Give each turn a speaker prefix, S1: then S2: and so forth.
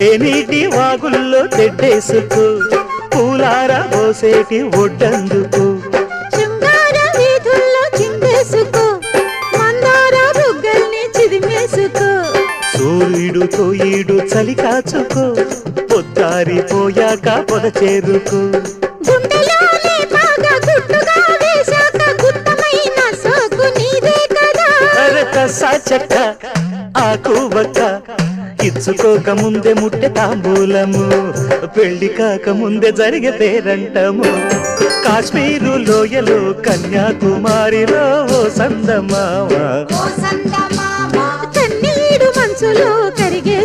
S1: నీటి వాగుల్లో తెడ్డేసుకో పూలార పోసేటి ఒడ్డందుకు
S2: శృంగార వీధుల్లో చిందేసుకో మందార బుగ్గల్ని చిదిమేసుకో
S1: సూర్యుడు తోయిడు చలి కాచుకో పొద్దారిపోయాక పొద చేరుకో
S2: గుండెలోనే బాగా గుట్టుగా వేశాక గుత్తమైన సోకు నీదే కదా
S1: సాచక్క ఆకు వక్క ఇచ్చుకోక ముందే ముట్టె తాంబూలము పెళ్లి కాక ముందే జరిగే పేరంటము కాశ్మీరు లోయలో కన్యాకుమారిలో ఓ సందమామ
S2: కన్నీడు మనసులో కరిగే